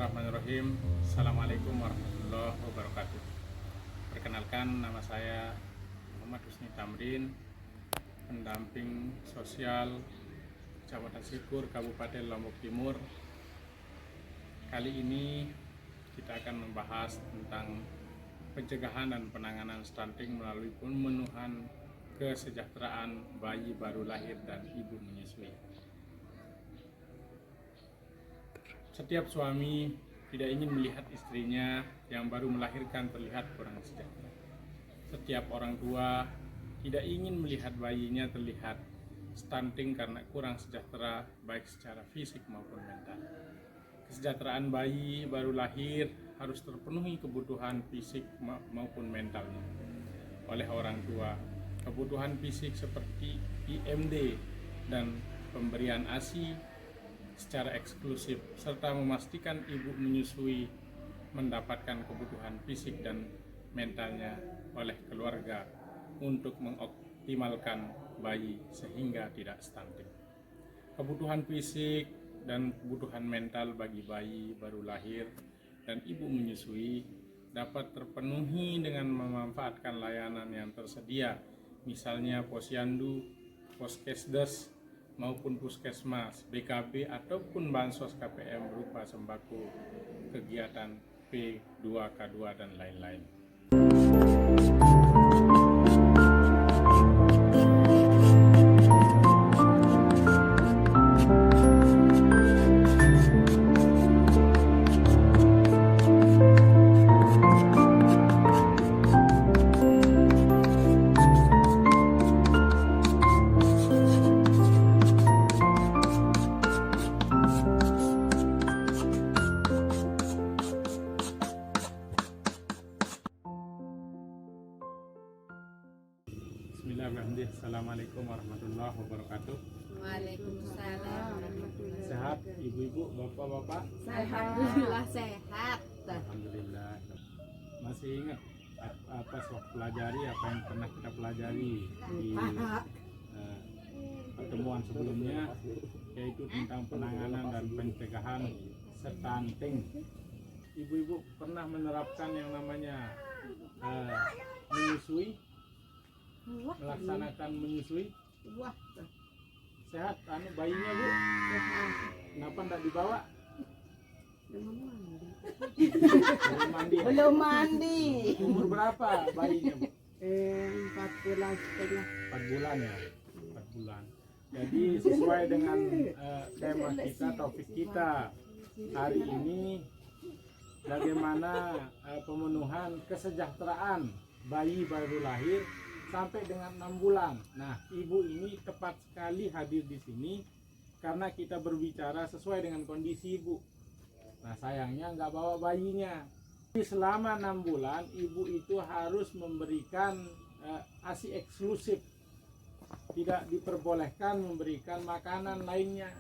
Bismillahirrahmanirrahim. Assalamualaikum warahmatullahi wabarakatuh. Perkenalkan, nama saya Muhammad Husni Tamrin, pendamping sosial Kecamatan Sikur, Kabupaten Lombok Timur. Kali ini kita akan membahas tentang pencegahan dan penanganan stunting melalui pemenuhan kesejahteraan bayi baru lahir dan ibu menyusui. Setiap suami tidak ingin melihat istrinya yang baru melahirkan terlihat kurang sejahtera. Setiap orang tua tidak ingin melihat bayinya terlihat stunting karena kurang sejahtera baik secara fisik maupun mental. Kesejahteraan bayi baru lahir harus terpenuhi kebutuhan fisik maupun mentalnya oleh orang tua. Kebutuhan fisik seperti IMD dan pemberian ASI secara eksklusif serta memastikan ibu menyusui mendapatkan kebutuhan fisik dan mentalnya oleh keluarga untuk mengoptimalkan bayi sehingga tidak stunting. Kebutuhan fisik dan kebutuhan mental bagi bayi baru lahir dan ibu menyusui dapat terpenuhi dengan memanfaatkan layanan yang tersedia, misalnya posyandu, poskesdes maupun puskesmas, BKB ataupun bansos KPM berupa sembako, kegiatan P2K2 dan lain-lain. Bismillahirrahmanirrahim. Assalamualaikum warahmatullahi wabarakatuh. Waalaikumsalam warahmatullahi Sehat wabarakatuh. ibu-ibu, bapak-bapak? Alhamdulillah sehat. Alhamdulillah. Masih ingat apa waktu pelajari apa yang pernah kita pelajari di pertemuan sebelumnya, yaitu tentang penanganan dan pencegahan stunting. Ibu-ibu pernah menerapkan yang namanya menyusui, melaksanakan menyusui? Wah, Sehat bayinya bu? Kenapa tidak dibawa? Belum mandi. belum mandi. Umur berapa bayinya bu? 4 bulan setengah. 4 bulan ya? 4 bulan. Jadi sesuai dengan tema kita, topik kita hari ini, bagaimana pemenuhan kesejahteraan bayi baru lahir sampai dengan 6 bulan. Nah, ibu ini tepat sekali hadir di sini karena kita berbicara sesuai dengan kondisi ibu. Nah, sayangnya nggak bawa bayinya. Jadi selama 6 bulan, ibu itu harus memberikan ASI eksklusif. Tidak diperbolehkan memberikan makanan lainnya,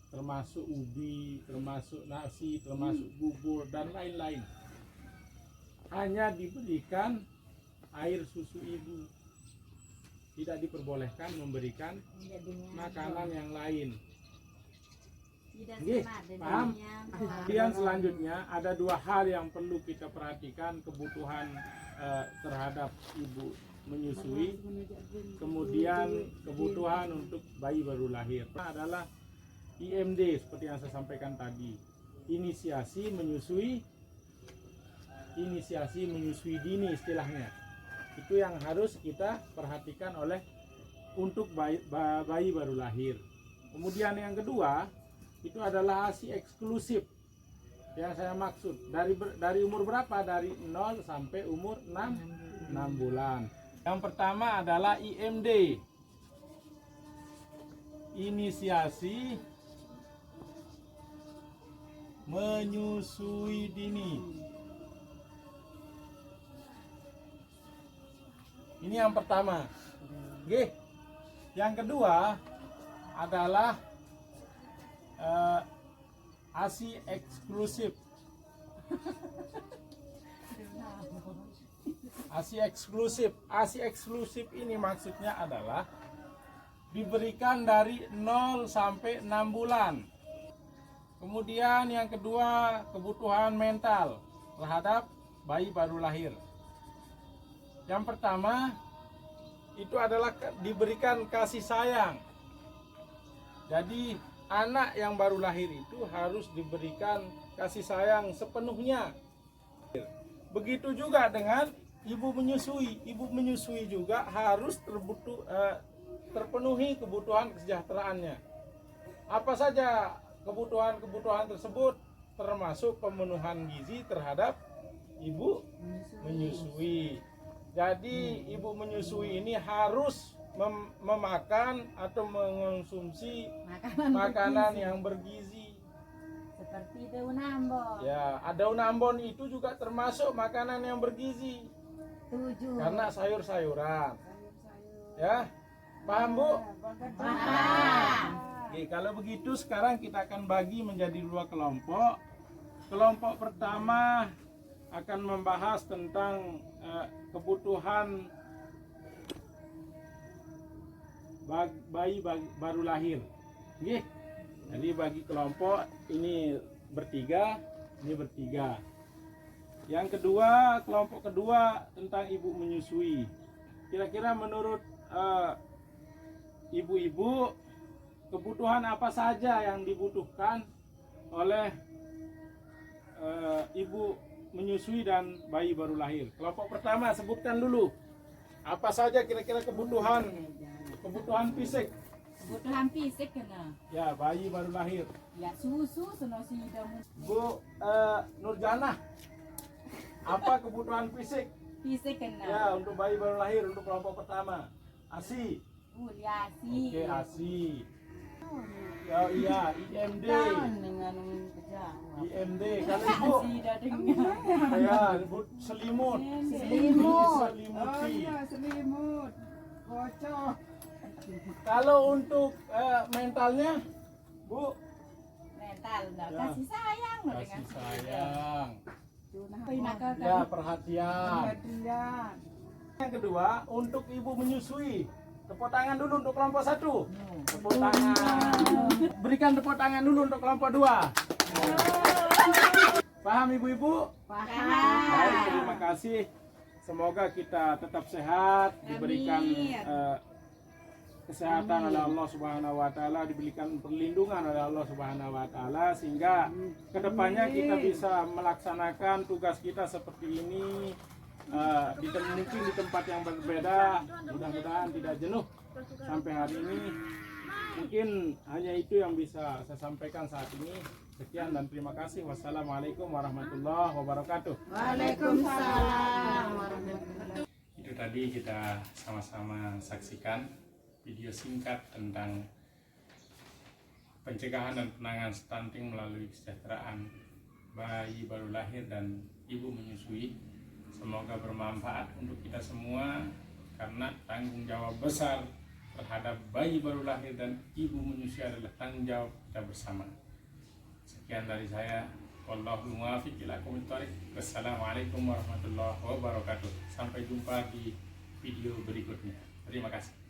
termasuk ubi, termasuk nasi, termasuk bubur, dan lain-lain. Hanya diberikan air susu ibu, tidak diperbolehkan memberikan makanan yang lain. Oke, paham? Kemudian selanjutnya ada 2 hal yang perlu kita perhatikan, kebutuhan terhadap ibu menyusui, kemudian kebutuhan untuk bayi baru lahir adalah IMD seperti yang saya sampaikan tadi, inisiasi menyusui dini istilahnya. Itu yang harus kita perhatikan oleh untuk bayi baru lahir. Kemudian yang kedua itu adalah ASI eksklusif yang saya maksud dari umur berapa? Dari 0 sampai umur 6 bulan. Yang pertama adalah IMD, inisiasi menyusui dini. Ini yang pertama. Oke. Yang kedua adalah ASI eksklusif. ASI eksklusif ini maksudnya adalah diberikan dari 0 sampai 6 bulan. Kemudian yang kedua, kebutuhan mental terhadap bayi baru lahir. Yang pertama itu adalah diberikan kasih sayang. Jadi anak yang baru lahir itu harus diberikan kasih sayang sepenuhnya. Begitu juga dengan ibu menyusui. Ibu menyusui juga harus terpenuhi kebutuhan kesejahteraannya. Apa saja kebutuhan-kebutuhan tersebut, termasuk pemenuhan gizi terhadap ibu menyusui. Jadi ibu menyusui ini harus memakan atau mengonsumsi makanan yang bergizi. Seperti daun ambon. Ya, daun ambon itu juga termasuk makanan yang bergizi. Tujuh. Karena sayur-sayuran. Ya, paham Bu? Paham. Oke, kalau begitu sekarang kita akan bagi menjadi dua kelompok. Kelompok pertama akan membahas tentang kebutuhan bayi baru lahir. Oke. Jadi bagi kelompok ini bertiga, ini bertiga. Yang kedua, kelompok kedua tentang ibu menyusui. Kira-kira menurut ibu-ibu, kebutuhan apa saja yang dibutuhkan oleh ibu menyusui dan bayi baru lahir? Kelompok pertama, sebutkan dulu apa saja kira-kira kebutuhan fisik. Kebutuhan fisik kena. Ya, bayi baru lahir. Ya susu senosi damu. Bu Nurjana, apa kebutuhan fisik Fisik kena. ya untuk bayi baru lahir untuk kelompok pertama? ASI. Kuliasi. Oke, ASI. Ya, iya, IMD. Dengan pejabat. IMD. Kalau ibu, Tidak dengar. ya, ibu selimut. Selimut. Selimuti. selimut. Kocok. Kalau untuk mentalnya, Bu, Mental enggak Ya. kasih sayang loh kasih dengan sayang. Pinaka Ya, perhatian. Perhatian. Yang kedua, untuk ibu menyusui. Tepuk tangan dulu untuk kelompok satu. Tepuk tangan. Berikan tepuk tangan dulu untuk kelompok dua. Paham ibu-ibu? Paham. Baik, terima kasih. Semoga kita tetap sehat, diberikan kesehatan oleh Allah Subhanahu wa taala, diberikan perlindungan oleh Allah Subhanahu wa taala sehingga kedepannya kita bisa melaksanakan tugas kita seperti ini mungkin di tempat yang berbeda. Mudah-mudahan tidak jenuh sampai hari ini. Mungkin hanya itu yang bisa saya sampaikan saat ini. Sekian dan terima kasih. Wassalamualaikum warahmatullahi wabarakatuh. Waalaikumsalam warahmatullahi. Itu tadi kita sama-sama saksikan video singkat tentang pencegahan dan penanganan stunting melalui kesejahteraan bayi baru lahir dan ibu menyusui. Semoga bermanfaat untuk kita semua karena tanggung jawab besar terhadap bayi baru lahir dan ibu menyusui adalah tanggung jawab kita bersama. Sekian dari saya. Wallahul muwaffiq ila aqwamit thoriq. Wassalamualaikum warahmatullahi wabarakatuh. Sampai jumpa di video berikutnya. Terima kasih.